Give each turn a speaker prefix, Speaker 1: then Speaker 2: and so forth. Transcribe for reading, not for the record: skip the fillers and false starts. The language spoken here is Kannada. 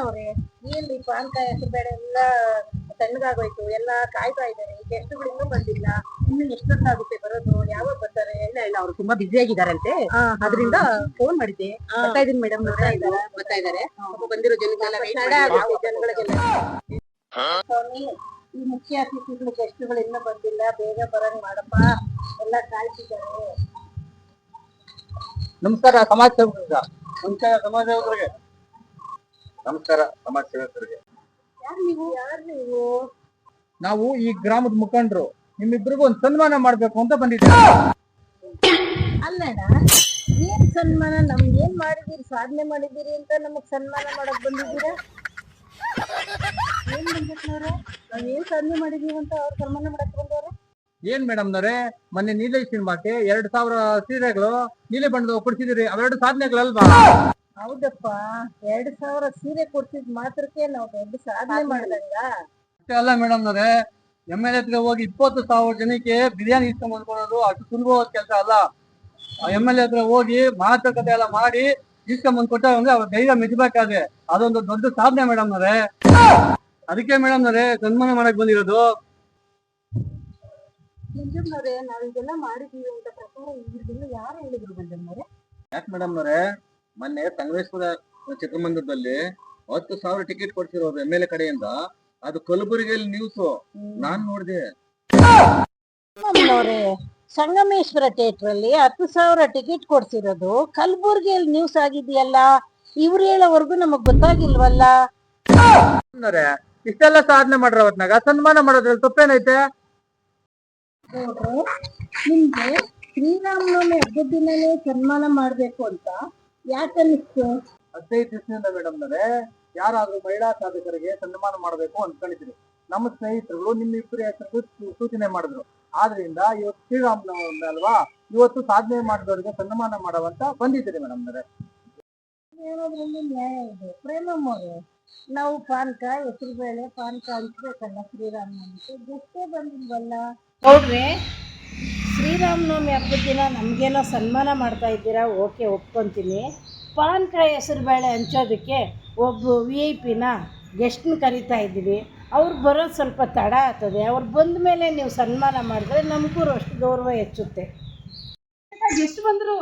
Speaker 1: ಅವ್ರೆ ಏನ್ರಿ ಪಾನಕಾಯಿ ಹೆಸರು ಬೇಳೆ ಎಲ್ಲ ತಣ್ಣಗಾಗೋಯ್ತು, ಎಲ್ಲ ಕಾಯ್ತಾ ಇದ್ದಾರೆ, ಗೆಸ್ಟ್ಗಳು ಇನ್ನೂ ಬಂದಿಲ್ಲ. ಇನ್ನು ಎಷ್ಟೊತ್ತಾಗುತ್ತೆ ಬರೋದು? ಯಾವಾಗ ಬರ್ತಾರೆ? ಇಲ್ಲ ಅವ್ರು ತುಂಬಾ ಬ್ಯುಸಿ ಆಗಿದಾರಂತೆ, ಅದರಿಂದ ಫೋನ್ ಮಾಡಿದ್ದೆ. ಬರ್ತಾ ಇದೀನಿ ಮೇಡಮ್. ಬರ್ತಾ ಇದಾರೆ ಬಂದಿರೋ ಜನಗಳಿಗೆಲ್ಲ. ಈ ಮುಖ್ಯ ಅತಿಥಿಗಳು ಗೆಸ್ಟ್ಗಳು ಇನ್ನೂ ಬಂದಿಲ್ಲ, ಬೇಗ ಬರಂಗ್ ಮಾಡಪ್ಪ, ಎಲ್ಲ ಕಾಯ್ತಿದ್ದಾರೆ.
Speaker 2: ನಮಸ್ಕಾರ ಸಮಾಜ ಸೇವಕರಿಗೆ. ನಮಸ್ಕಾರ ಸಮಾಜ ಸೇವಕರಿಗೆ. ನಮಸ್ಕಾರ ಸಮಾಜ ಸೇವಕರಿಗೆ. ನಾವು ಈ ಗ್ರಾಮದ ಮುಖಂಡರು, ನಿಮ್ಮಿಬ್ಬರಿಗೂ ಒಂದು ಸನ್ಮಾನ ಮಾಡ್ಬೇಕು ಅಂತ ಬಂದಿದ್ದೀವಿ.
Speaker 1: ಅಲ್ಲಣ್ಣ, ಏನ್ ಸನ್ಮಾನ? ನಮ್ಗೆ ಏನ್ ಮಾಡಿದೀರಿ, ಸಾಧನೆ ಮಾಡಿದೀರಿ ಅಂತ ನಮಗ್ ಸನ್ಮಾನ ಮಾಡಕ್ ಬಂದಿದ್ದೀರಾ? ಏನ್ ಬಂದಿರ್ತಾರೆ? ನಾವೇನ್ ಸಾಧನೆ ಮಾಡಿದೀವಿ ಅಂತ ಅವ್ರು ಸನ್ಮಾನ ಮಾಡಕ್ ಬಂದವ್ರೆ?
Speaker 2: ಏನ್ ಮೇಡಮ್ನವ್ರೆ, ಮೊನ್ನೆ ನೀಲಿ ಸಿನಿಮಾಕ್ಕೆ 2000 ಸೀರೆಗಳು ನೀಲಿ ಬಣ್ಣದ ಕೊಡ್ಸಿದಿರಿ, ಅವೆರಡು ಸಾಧನೆಗಳಲ್ವಾ?
Speaker 1: ಹೌದಪ್ಪ, 2000 ಸೀರೆ ಕೊಡ್ಸಿದ್ ಮಾತ್ರಕ್ಕೆ ನಾವು ದೊಡ್ಡ ಸಾಧನೆ ಮಾಡಿದಂಗ?
Speaker 2: ಅಷ್ಟೇ ಅಲ್ಲ ಮೇಡಮ್ನವ್ರೆ, MLA ಹತ್ರ ಹೋಗಿ 20,000 ಜನಕ್ಕೆ ಬಿರಿಯಾನಿ ಇಸ್ಕೊಂಡ್ ಬಂದ್ಕೊಳೋದು ಅಷ್ಟು ಸುಲಭವಾದ ಕೆಲಸ ಅಲ್ಲ. MLA ಹತ್ರ ಹೋಗಿ ಮಾತುಕತೆ ಎಲ್ಲ ಮಾಡಿ ಇಸ್ಕೊಂಡ್ ಬಂದ್ ಕೊಟ್ಟ ಅಂದ್ರೆ ಅವ್ರ ಧೈರ್ಯ ಮೆಚ್ಚಬೇಕಾದ್ರೆ ಅದೊಂದು ದೊಡ್ಡ ಸಾಧನೆ ಮೇಡಮ್ನವ್ರೆ. ಅದಕ್ಕೆ ಮೇಡಮ್ನವ್ರೆ ಸನ್ಮಾನ ಮಾಡಕ್ ಬಂದಿರೋದು.
Speaker 1: ನಿಜಮ್ನವ್ರೆ, ನಾವ್ ಇದೆಲ್ಲ ಮಾಡಿದೀವಿ ಅಂತ ಪ್ರಕಾರ ಇವ್ರಿಗೆಲ್ಲ ಯಾರು ಹೇಳಿದ್ರು ಬಂದವ್ರೆ?
Speaker 2: ಯಾಕೆ ಮೇಡಮ್ನವ್ರೆ, ಮೊನ್ನೆ ಸಂಗಮೇಶ್ವರ ಚಿತ್ರಮಂದಿರದಲ್ಲಿ 10,000 ಟಿಕೆಟ್ ಕೊಡ್ಸಿರೋದು MLA ಕಡೆಯಿಂದ. ಅದು ಕಲಬುರಗಿಯಲ್ಲಿ ನ್ಯೂಸ್ ನಾನ್ ನೋಡಿದೆ.
Speaker 1: ಸಂಗಮೇಶ್ವರ ಥಿಯೇಟರ್ ಅಲ್ಲಿ 10,000 ಟಿಕೆಟ್ ಕೊಡ್ಸಿರೋದು ಕಲಬುರ್ಗಿಯಲ್ಲಿ ನ್ಯೂಸ್ ಆಗಿದೆಯಲ್ಲ. ಇವ್ರು ಹೇಳೋವರೆಗೂ ನಮಗ್ ಗೊತ್ತಾಗಿಲ್ವಲ್ಲ.
Speaker 2: ಇಷ್ಟೆಲ್ಲ ಸಾಧನೆ ಮಾಡ್ರ ಹೊತ್ನಾಗ ಸನ್ಮಾನ ಮಾಡೋದ್ರಲ್ಲಿ ತಪ್ಪೇನೈತೆ?
Speaker 1: ನಿಮ್ಗೆ ಶ್ರೀರಾಮನವಮಿ ಹಬ್ಬದ ದಿನನೇ ಸನ್ಮಾನ ಮಾಡ್ಬೇಕು ಅಂತ ಯಾಕೆ ಅನ್ನಿಸ್ತು?
Speaker 2: 15 ದಿವಸದಿಂದ ಮೇಡಮ್ನವ್ರೆ, ಯಾರಾದ್ರೂ ಮಹಿಳಾ ಸಾಧಕರಿಗೆ ಸನ್ಮಾನ ಮಾಡಬೇಕು ಅನ್ಕೊಂಡಿದ್ರು. ನಮ್ಮ ಸ್ನೇಹಿತರುಗಳು ನಿಮ್ಮಿಬ್ಬರ ಹೆಸರು ಸೂಚನೆ ಮಾಡಿದ್ರು. ಆದ್ರಿಂದ ಇವತ್ತು ಶ್ರೀರಾಮನವಮಿ ಅಲ್ವಾ, ಇವತ್ತು ಸಾಧನೆ ಮಾಡಿದವರಿಗೆ ಸನ್ಮಾನ ಮಾಡುವಂತ ಬಂದಿದ್ದೀರಿ ಮೇಡಮ್ನವ್ರೆ.
Speaker 1: ಹೇಳೋದ್ರಲ್ಲಿ ನ್ಯಾಯ ಇದೆ. ಪ್ರೇಮಮ್ಮವ್ರೆ, ನಾವು ಪಾನಕ ಹೆಸರು ಬೇಳೆ ಪಾನಕ ಹಂಚ್ಬೇಕಲ್ಲ ಶ್ರೀರಾಮನವಮಿಗೆ, ಗೆಷ್ಟೇ ಬಂದಿಲ್ವಲ್ಲ. ನೋಡ್ರಿ, ಶ್ರೀರಾಮನವಮಿ ಹಬ್ಬದ ದಿನ ನಮಗೇನೋ ಸನ್ಮಾನ ಮಾಡ್ತಾ ಇದ್ದೀರಾ, ಓಕೆ ಒಪ್ಕೊತೀನಿ. ಪಾನಕ ಹೆಸರು ಬೇಳೆ ಹಂಚೋದಕ್ಕೆ ಒಬ್ಬ VIP ಗೆಸ್ಟ್ನ ಕರಿತಾ ಇದ್ದೀವಿ. ಅವ್ರು ಬರೋದು ಸ್ವಲ್ಪ ತಡ ಆಗ್ತದೆ. ಅವ್ರು ಬಂದ ಮೇಲೆ ನೀವು ಸನ್ಮಾನ ಮಾಡಿದ್ರೆ ನಮಗೂ ಅಷ್ಟು ಗೌರವ ಹೆಚ್ಚುತ್ತೆ.
Speaker 3: ಎಷ್ಟು ಬಂದರು?